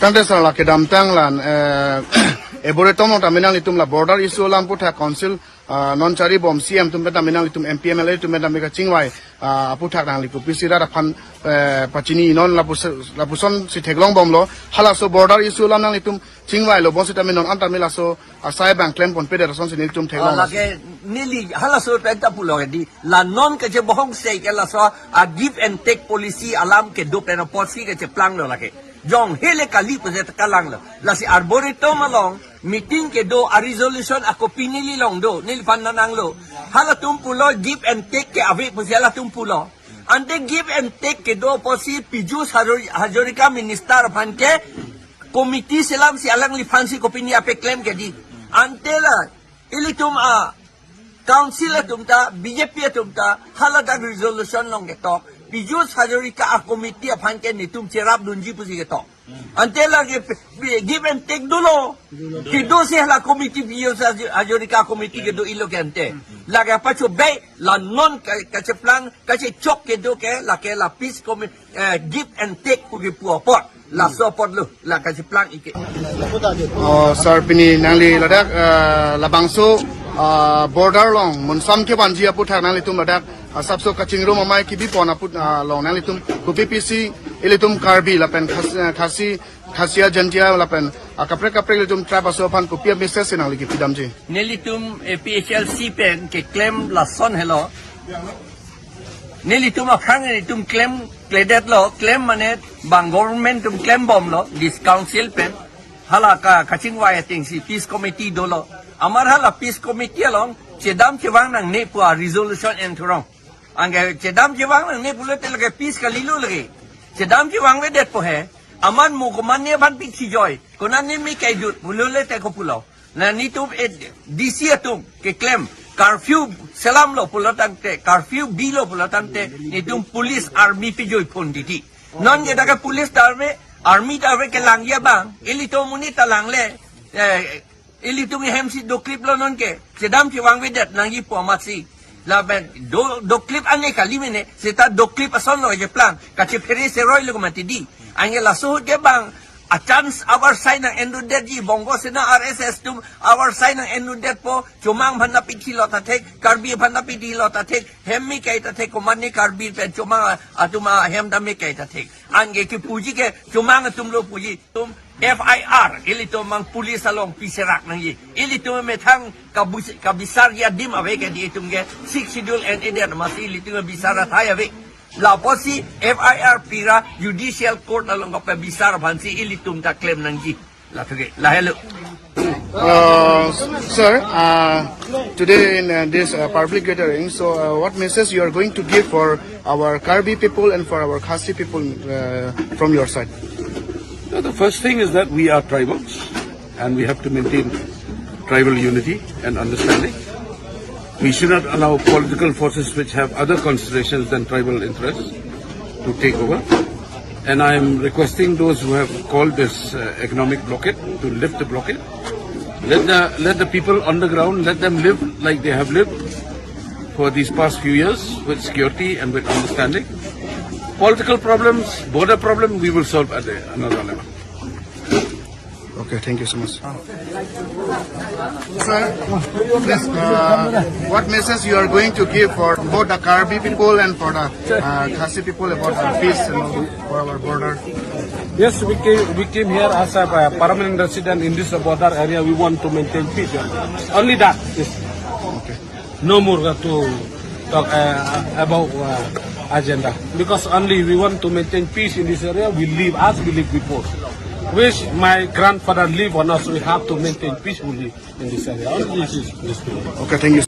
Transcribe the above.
Tante sa laki damtang lan ebore tomo taminang itum la border issue lam Aphuthak council non chari bom CM tum taminang itum MPMLA tum tamika Kaching-Vai Aphuthak nang liku pisira da phan pachini non lapuson si theglong bom lo halaso border issue lam nang itum Kaching-Vai lo bon si taminon am tamila so asai bank claim pon pede rason sinil tum theglong lage nili halaso penta pulo di la non ke je bohong sei ke la so a give and take policy alam ke do pleno policy ke je plang lo lage Jong hele kali pese kalang lo. Lasi arboretum along meeting ke do a resolution ako pinili long do nil pananang lo. Hala tumpulo give and take ke ave pese hala tumpulo. Ante give and take ke do posi pijus hajorika minister pan ke komiti selam si alang li fansi kopini ape claim ke di. Ante la ilitum council tumta BJP tumta hala da resolution long ke tok. Pijus hajorika a komiti apan ke ni tum cerap dunji pusi ke tok. Ante la give and take dulo. Kido si hala komiti pijus hajorika komiti ke do ilo ke ante. La ke pacho bay la non kache plan kache chok ke do ke la peace give and take pugi puapot. La support lu la kache plan ike. Sir pini nangli ladak labangso border long munsam ke banji Aphuthak nangli tum ladak sabso Kaching-Rum amai kibi pona put long nang litum kupipisi ilitum karbi lapen khasi khasia jantia lapen kapre litum trapaso pan kupia message nang liki pidamji nelitum Aphlc pen ke claim la son hello nelitum akhang nelitum claim kledet lo claim mane bang government tum claim bom lo this council pen hala ka Kaching-Vai thing si peace committee do lo amar hala peace committee along chedam chewang nang ne pua resolution enturong angge cedam jiwang nang ne bulet lage peace kalilu lagi cedam jiwang we det po he aman mu koman ne ban pi joy konan ne mi kai dut bulule te ko pulau na ni tum DC atum ke claim curfew selam lo pulatan te curfew bilo pulatan te ni tum police army pi joy pon diti non ge daga police army ta we ke langya bang ilito muni talang le ilito mi hemsi do clip lo non ke cedam jiwang we det nang yi po matsi la ben do clip ane kalimene seta do clip ason lo je plan kache feri se roy lo mati di ange la so de bang a chance our sign ang endu det ji bongo sena RSS tum our sign ang endu det po chumang bhanna piti lo ta thek karbi bhanna piti lo ta thek hemmi kai ta thek komani karbi pe chumang atuma hem dami kai ta thek ange ki puji ke chumang tum lo puji tum FIR ilito mang pulis along piserak nang yi ilito me thang kabisar ya dim ave ke di itum ge six schedule and eden masi ilito bisara thai ave la posi FIR pira judicial court along ka bisar bansi ilitum ta claim nang yi la thage la hello sir today in this public gathering so what message you are going to give for our Karbi people and for our Khasi people from your side? The first thing is that we are tribals and we have to maintain tribal unity and understanding. We should not allow political forces which have other considerations than tribal interests to take over. And I am requesting those who have called this economic blockade to lift the blockade. Let the people on the ground, let them live like they have lived for these past few years with security and with understanding. Political problems, border problem, we will solve at another level. Okay, thank you so much. Sir, please, what message you are going to give for both the Karbi people and for the Khasi people about peace for our border? Yes, we came here as a permanent resident in this border area. We want to maintain peace. Only that is okay. No more to talk about agenda, because only we want to maintain peace in this area. We live as we lived before. Which my grandfather lived on us, we have to maintain peace in this area. Only this is this. Okay, thank you.